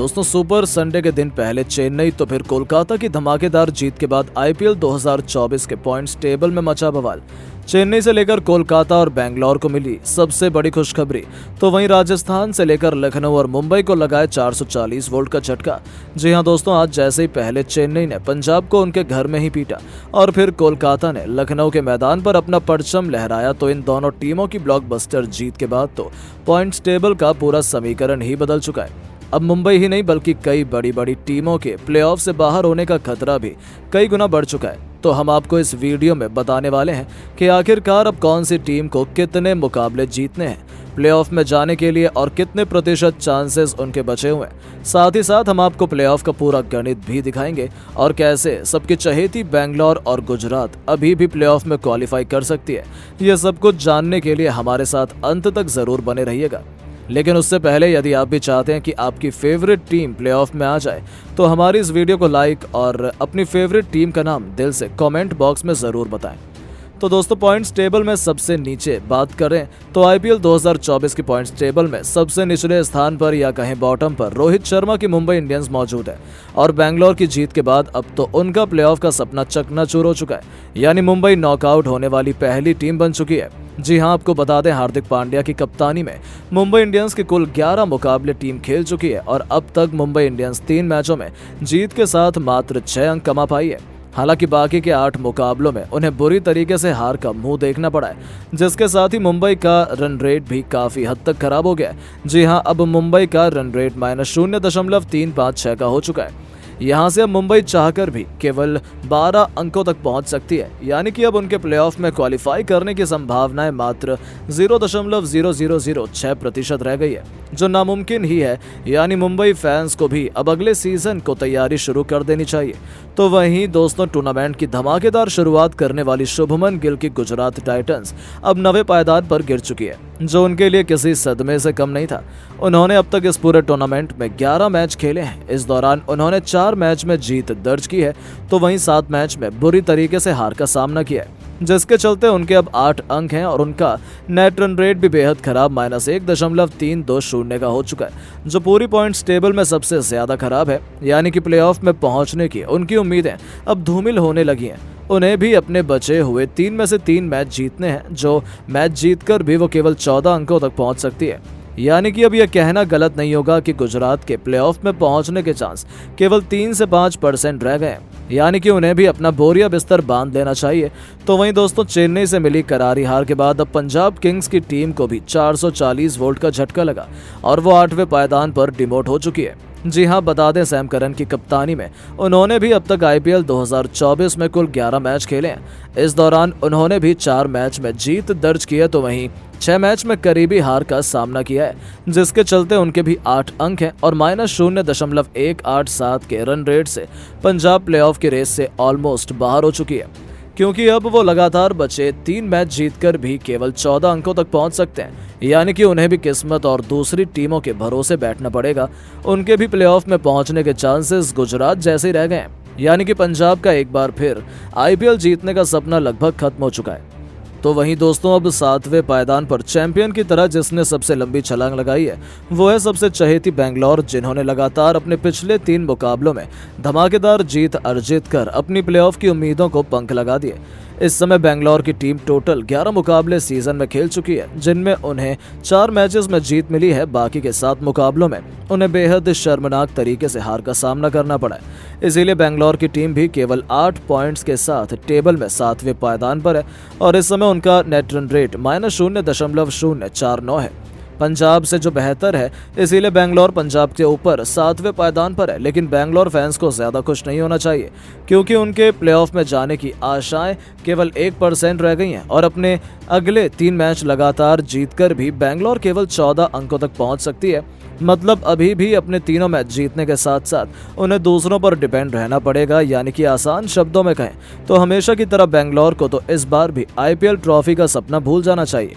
दोस्तों super Sunday के दिन पहले चेन्नई तो फिर कोलकाता की धमाकेदार जीत के बाद आईपीएल 2024 के पॉइंट्स टेबल में मचा बवाल। चेन्नई से लेकर कोलकाता और बेंगलोर को मिली सबसे बड़ी खुशखबरी, तो वहीं राजस्थान से लेकर लखनऊ और मुंबई को लगाए 440 वोल्ट का झटका। जी हां दोस्तों, आज जैसे ही पहले चेन्नई ने पंजाब को उनके घर में ही पीटा और फिर कोलकाता ने लखनऊ के मैदान पर अपना परचम लहराया, तो इन दोनों टीमों की ब्लॉकबस्टर जीत के बाद तो पॉइंट्स टेबल का पूरा समीकरण ही बदल चुका है। अब मुंबई ही नहीं बल्कि कई बड़ी बड़ी टीमों के प्लेऑफ से बाहर होने का खतरा भी कई गुना बढ़ चुका है। तो हम आपको इस वीडियो में बताने वाले हैं कि आखिरकार अब कौन सी टीम को कितने मुकाबले जीतने हैं प्लेऑफ में जाने के लिए और कितने प्रतिशत चांसेस उनके बचे हुए हैं। साथ ही साथ हम आपको प्लेऑफ का पूरा गणित भी दिखाएंगे और कैसे सबकी चहेती बेंगलोर और गुजरात अभी भी प्लेऑफ में क्वालिफाई कर सकती है। यह सब कुछ जानने के लिए हमारे साथ अंत तक जरूर बने रहिएगा। लेकिन उससे पहले यदि आप भी चाहते हैं कि आपकी फेवरेट टीम प्लेऑफ में आ जाए तो हमारी इस वीडियो को लाइक और अपनी फेवरेट टीम का नाम दिल से कमेंट बॉक्स में ज़रूर बताएं। तो दोस्तों पॉइंट्स टेबल में सबसे नीचे बात करें तो आईपीएल 2024 की पॉइंट्स टेबल में सबसे निचले स्थान पर या कहें बॉटम पर रोहित शर्मा की मुंबई इंडियंस मौजूद है और बेंगलोर की जीत के बाद अब तो उनका प्लेऑफ का सपना चकनाचूर हो चुका है, यानी मुंबई नॉकआउट होने वाली पहली टीम बन चुकी है। जी हां, आपको बता दें हार्दिक पांड्या की कप्तानी में मुंबई इंडियंस के कुल 11 मुकाबले टीम खेल चुकी है और अब तक मुंबई इंडियंस 3 मैचों में जीत के साथ मात्र 6 अंक कमा पाई है। हालांकि बाकी के 8 मुकाबलों में उन्हें बुरी तरीके से हार का मुंह देखना पड़ा है, जिसके साथ ही मुंबई का रन रेट भी काफी हद तक खराब हो गया है। जी हां, अब मुंबई का रन रेट -0.356 का हो चुका है। यहां से अब मुंबई चाहकर भी केवल 12 अंकों तक पहुंच सकती है, यानी कि अब उनके प्लेऑफ में क्वालिफाई करने की संभावनाएं मात्र 0.0006% रह गई है, जो नामुमकिन ही है। यानी मुंबई फैंस को भी अब अगले सीजन को तैयारी शुरू कर देनी चाहिए। तो वहीं दोस्तों टूर्नामेंट की धमाकेदार शुरुआत करने वाली शुभमन गिल की गुजरात टाइटंस अब 9वें पायदान पर गिर चुकी है, जो उनके लिए किसी सदमे से कम नहीं था। उन्होंने अब तक इस पूरे टूर्नामेंट में 11 मैच खेले हैं। इस दौरान उन्होंने 4 मैच में जीत दर्ज की है, तो वहीं 7 मैच में बुरी तरीके से हार का सामना किया है, जिसके चलते उनके अब 8 अंक हैं और उनका नेट रन रेट भी बेहद खराब -1.320 का हो चुका है, जो पूरी पॉइंट्स टेबल में सबसे ज्यादा खराब है। यानी कि प्लेऑफ में पहुंचने की उनकी उम्मीदें अब धूमिल होने लगी हैं। उन्हें भी अपने बचे हुए 3 में से 3 मैच जीतने हैं, जो मैच जीतकर भी वो केवल 14 अंकों तक पहुंच सकती है। यानी कि अब यह कहना गलत नहीं होगा कि गुजरात के प्लेऑफ में पहुंचने के चांस केवल 3 से 5% रह गए, यानी कि उन्हें भी अपना बोरिया बिस्तर बांध लेना चाहिए। तो वहीं दोस्तों चेन्नई से मिली करारी हार के बाद अब पंजाब किंग्स की टीम को भी 440 वोल्ट का झटका लगा और वो 8वें पायदान पर डिमोट हो चुकी है। जी हां, बता दें सैम करन की कप्तानी में उन्होंने भी अब तक आईपीएल 2024 में कुल 11 मैच खेले हैं। इस दौरान उन्होंने भी 4 मैच में जीत दर्ज की है, तो वहीं 6 मैच में करीबी हार का सामना किया है, जिसके चलते उनके भी 8 अंक हैं और -0.187 के रन रेट से पंजाब प्लेऑफ की रेस से ऑलमोस्ट बाहर हो चुकी है, क्योंकि अब वो लगातार बचे 3 मैच जीतकर भी केवल 14 अंकों तक पहुंच सकते हैं। यानी कि उन्हें भी किस्मत और दूसरी टीमों के भरोसे बैठना पड़ेगा। उनके भी प्लेऑफ में पहुंचने के चांसेस गुजरात जैसे ही रह गए हैं। यानी कि पंजाब का एक बार फिर आईपीएल जीतने का सपना लगभग खत्म हो चुका है। तो वहीं दोस्तों अब 7वें पायदान पर चैंपियन की तरह जिसने सबसे लंबी छलांग लगाई है वो है सबसे चहेती बेंगलोर, जिन्होंने लगातार अपने पिछले 3 मुकाबलों में धमाकेदार जीत अर्जित कर अपनी प्लेऑफ की उम्मीदों को पंख लगा दिए। इस समय बेंगलोर की टीम टोटल 11 मुकाबले सीजन में खेल चुकी है, जिनमें उन्हें 4 मैचेस में जीत मिली है। बाकी के 7 मुकाबलों में उन्हें बेहद शर्मनाक तरीके से हार का सामना करना पड़ा है। इसीलिए बेंगलोर की टीम भी केवल 8 पॉइंट्स के साथ टेबल में 7वें पायदान पर है और इस समय उनका नेट रन रेट -0.049 है, पंजाब से जो बेहतर है। इसीलिए बेंगलोर पंजाब के ऊपर 7वें पायदान पर है। लेकिन बेंगलोर फैंस को ज्यादा खुश नहीं होना चाहिए, क्योंकि उनके प्लेऑफ में जाने की आशाएं केवल 1% रह गई हैं और अपने अगले 3 मैच लगातार जीतकर भी बेंगलोर केवल 14 अंकों तक पहुंच सकती है। मतलब अभी भी अपने तीनों मैच जीतने के साथ साथ उन्हें दूसरों पर डिपेंड रहना पड़ेगा। यानी कि आसान शब्दों में कहें तो हमेशा की तरह बेंगलोर को तो इस बार भी आईपीएल ट्रॉफी का सपना भूल जाना चाहिए।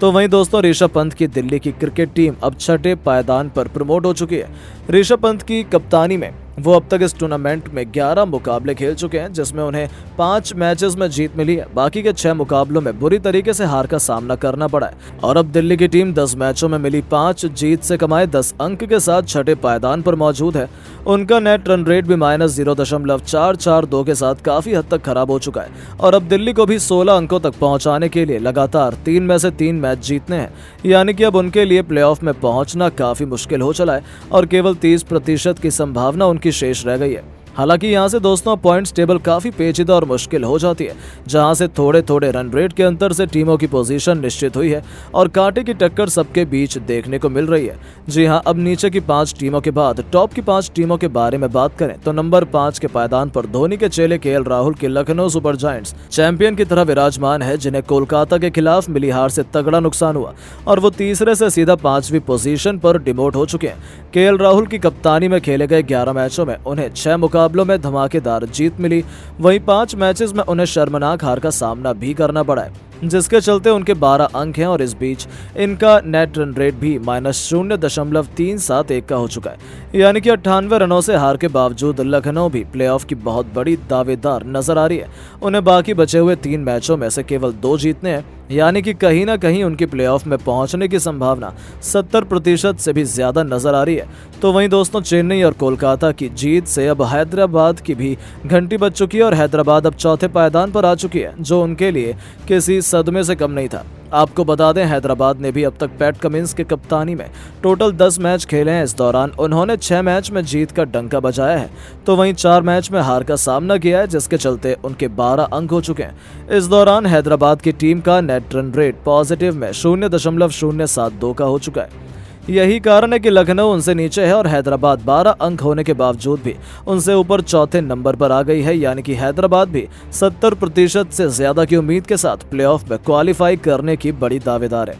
तो वहीं दोस्तों ऋषभ पंत की दिल्ली की क्रिकेट टीम अब 6ठे पायदान पर प्रमोट हो चुकी है। ऋषभ पंत की कप्तानी में वो अब तक इस टूर्नामेंट में 11 मुकाबले खेल चुके हैं, जिसमें उन्हें 5 मैचेस में जीत मिली है। बाकी के 6 मुकाबलों में बुरी तरीके से हार का सामना करना पड़ा है। और अब दिल्ली की टीम 10 मैचों में मिली 5 जीत से कमाए 10 अंक के साथ छठे पायदान पर मौजूद है। उनका नेट रन रेट भी -0.442 के साथ काफी हद तक खराब हो चुका है। और अब दिल्ली को भी 16 अंकों तक पहुंचाने के लिए लगातार 3 में से 3 मैच जीतने हैं, यानी कि अब उनके लिए प्लेऑफ में पहुंचना काफी मुश्किल हो चला है और केवल 30% की संभावना उनकी शेष रह गई है। हालांकि यहाँ से दोस्तों पॉइंट्स टेबल काफी पेचीदा और मुश्किल हो जाती है, जहां से थोड़े थोड़े रन रेट के अंतर से टीमों की पोजीशन निश्चित हुई है और कांटे की टक्कर सबके बीच देखने को मिल रही है। जी हां, अब नीचे की 5 टीमों के बाद टॉप की 5 टीमों के बारे में बात करें तो नंबर 5 के पायदान पर धोनी के चेले केएल राहुल के लखनऊ सुपर जायंट्स चैंपियन की तरह विराजमान है, जिन्हें कोलकाता के खिलाफ मिली हार से तगड़ा नुकसान हुआ और वो तीसरे से सीधा 5वीं पोजीशन पर डिमोट हो चुके हैं। केएल राहुल की कप्तानी में खेले गए 11 मैचों में उन्हें 6 मुकाबलों में धमाकेदार जीत मिली, वहीं 5 मैचेस में उन्हें शर्मनाक हार का सामना भी करना पड़ा है, जिसके चलते उनके 12 अंक हैं और इस बीच इनका नेट रन रेट भी -0.371 का हो चुका है, यानी कि 98 रनों से हार के बावजूद लखनऊ भी प्लेऑफ की बहुत बड़ी दावेदार नजर आ रही है। उन्हें बाकी बचे हुए 3 मैचों में से केवल 2 जीतने हैं, यानी कि कहीं ना कहीं उनकी प्लेऑफ में पहुंचने की संभावना 70% से भी ज्यादा नजर आ रही है। तो वहीं दोस्तों चेन्नई और कोलकाता की जीत से अब हैदराबाद की भी घंटी बज चुकी है और हैदराबाद अब चौथे पायदान पर आ चुकी है, जो उनके लिए किसी सदमे से कम नहीं था। आपको बता दें हैदराबाद ने भी अब तक पैट कमिंस के कप्तानी में टोटल 10 मैच खेले हैं। इस दौरान उन्होंने 6 मैच में जीत का डंका बजाया है, तो वहीं 4 मैच में हार का सामना किया है, जिसके चलते उनके 12 अंक हो चुके हैं। इस दौरान हैदराबाद की टीम का नेट रन रेट पॉजिटिव में 0.072 का हो चुका है। यही कारण है कि लखनऊ उनसे नीचे है और हैदराबाद 12 अंक होने के बावजूद भी उनसे ऊपर चौथे नंबर पर आ गई है, यानी कि हैदराबाद भी 70% से ज्यादा की उम्मीद के साथ प्लेऑफ में क्वालिफाई करने की बड़ी दावेदार है।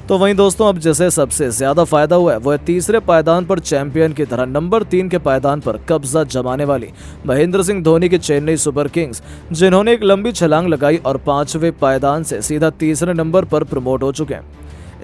तो वहीं दोस्तों अब जिसे सबसे ज्यादा फायदा हुआ है वो है तीसरे पायदान पर चैंपियन की तरह नंबर 3 के पायदान पर कब्जा जमाने वाली महेंद्र सिंह धोनी की चेन्नई सुपर किंग्स, जिन्होंने एक लंबी छलांग लगाई और 5वें पायदान से सीधा तीसरे नंबर पर प्रमोट हो चुके हैं।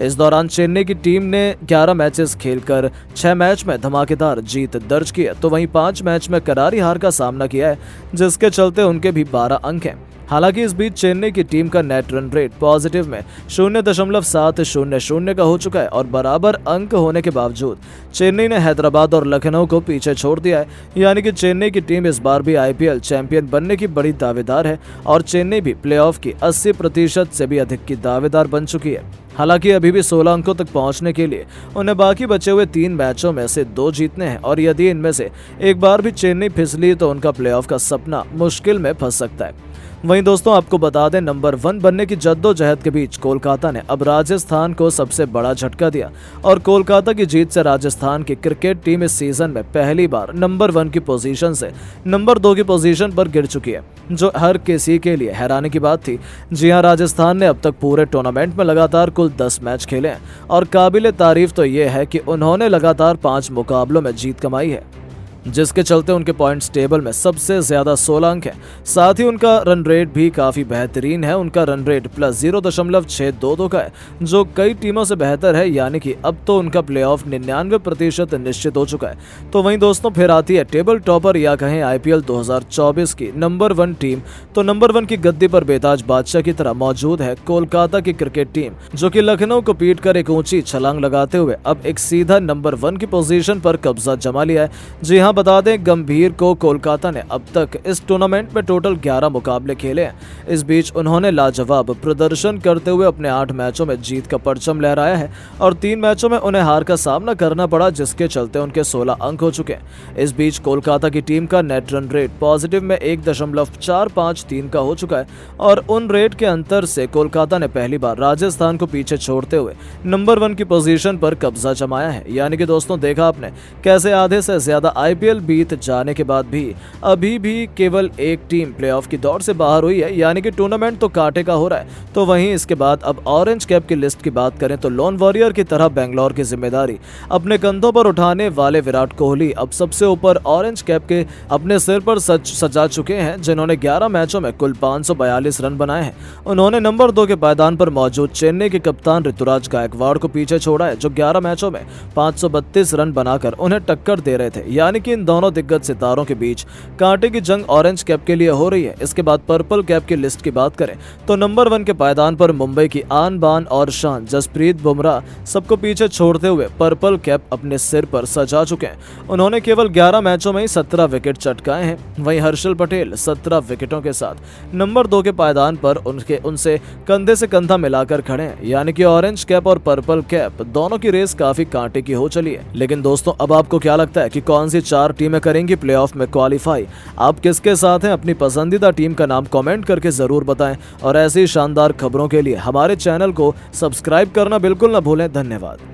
इस दौरान चेन्नई की टीम ने 11 मैचेस खेलकर 6 मैच में धमाकेदार जीत दर्ज की है, तो वहीं 5 मैच में करारी हार का सामना किया है, जिसके चलते उनके भी 12 अंक हैं। हालांकि इस बीच चेन्नई की टीम का नेट रन रेट पॉजिटिव में 0.700 का हो चुका है और बराबर अंक होने के बावजूद चेन्नई ने हैदराबाद और लखनऊ को पीछे छोड़ दिया है, यानी कि चेन्नई की टीम इस बार भी आईपीएल चैंपियन बनने की बड़ी दावेदार है और चेन्नई भी प्लेऑफ की 80% से भी अधिक की दावेदार बन चुकी है। हालांकि अभी भी 16 अंकों तक पहुंचने के लिए उन्हें बाकी बचे हुए 3 मैचों में से 2 जीतने हैं और यदि इनमें से एक बार भी चेन्नई फिसली तो उनका प्लेऑफ का सपना मुश्किल में फंस सकता है। वहीं दोस्तों आपको बता दें नंबर 1 बनने की जद्दोजहद के बीच कोलकाता ने अब राजस्थान को सबसे बड़ा झटका दिया और कोलकाता की जीत से राजस्थान की क्रिकेट टीम इस सीजन में पहली बार नंबर 1 की पोजीशन से नंबर 2 की पोजीशन पर गिर चुकी है, जो हर किसी के लिए हैरानी की बात थी। जी हां, राजस्थान ने अब तक पूरे टूर्नामेंट में लगातार कुल 10 मैच खेले हैं और काबिले तारीफ तो ये है कि उन्होंने लगातार 5 मुकाबलों में जीत कमाई है, जिसके चलते उनके पॉइंट्स टेबल में सबसे ज्यादा 16 अंक हैं। साथ ही उनका रन रेट भी काफी बेहतरीन है, उनका रन रेट +0.622 का है, जो कई टीमों से बेहतर है, यानी कि अब तो उनका प्लेऑफ 99% निश्चित हो चुका है। तो वहीं दोस्तों फिर आती है टेबल टॉपर या कहें आईपीएल 2024 की नंबर 1 टीम। तो नंबर 1 की गद्दी पर बेताज बादशाह की तरह मौजूद है कोलकाता की क्रिकेट टीम, जो कि लखनऊ को पीट कर एक ऊंची छलांग लगाते हुए अब एक सीधा नंबर 1 की पोजीशन पर कब्जा जमा लिया है। जी हाँ, बता दें गंभीर को कोलकाता ने अब तक इस टूर्नामेंट में टोटल 11 मुकाबले खेले हैं। इस बीच उन्होंने लाजवाब प्रदर्शन करते हुए अपने 8 मैचों में जीत का परचम लहराया है और 3 मैचों में उन्हें हार का सामना करना पड़ा, जिसके चलते उनके 16 अंक हो चुके हैं। इस बीच कोलकाता की टीम का नेट रन रेट पॉजिटिव में 1.453 का हो चुका है और उन रेट के अंतर से कोलकाता ने पहली बार राजस्थान को पीछे छोड़ते हुए नंबर 1 की पोजीशन पर कब्जा जमाया है। यानी कि दोस्तों देखा आपने कैसे आधे से ज्यादा आईपीएल बीत जाने के बाद भी अभी भी केवल एक टीम प्लेऑफ की दौड़ से बाहर हुई है, यानी कि टूर्नामेंट तो कांटे का हो रहा है। तो वहीं इसके बाद अब ऑरेंज कैप की लिस्ट की बात करें तो लॉन वॉरियर की तरह बेंगलोर की जिम्मेदारी अपने कंधों पर उठाने वाले विराट कोहली अब सबसे ऊपर ऑरेंज कैप के अपने सिर पर सजा चुके हैं, जिन्होंने 11 मैचों में कुल 542 रन बनाए हैं। उन्होंने नंबर 2 के पायदान पर मौजूद चेन्नई के कप्तान ऋतुराज गायकवाड़ को पीछे छोड़ा है, जो 11 मैचों में 532 रन बनाकर उन्हें टक्कर दे रहे थे। यानी कि कि इन दोनों दिग्गज सितारों के बीच कांटे की जंग ऑरेंज कैप के लिए हो रही है। इसके बाद पर्पल कैप की लिस्ट की बात करें तो नंबर 1 के पायदान पर मुंबई की आन बान और शान जसप्रीत बुमराह सबको पीछे छोड़ते हुए पर्पल कैप अपने सिर पर सजा चुके हैं। उन्होंने केवल 11 मैचों में ही 17 विकेट चटकाए हैं। वहीं हर्षल पटेल 17 विकेटों के साथ नंबर 2 के पायदान पर उनसे कंधे से कंधा मिलाकर खड़े हैं। यानी कि ऑरेंज कैप और पर्पल कैप दोनों की रेस काफी कांटे की हो चली है। लेकिन दोस्तों, अब आपको क्या लगता है कि कौन सी 4 टीमें करेंगी प्लेऑफ में क्वालिफाई? आप किसके साथ हैं? अपनी पसंदीदा टीम का नाम कमेंट करके जरूर बताएं और ऐसी शानदार खबरों के लिए हमारे चैनल को सब्सक्राइब करना बिल्कुल न भूलें। धन्यवाद।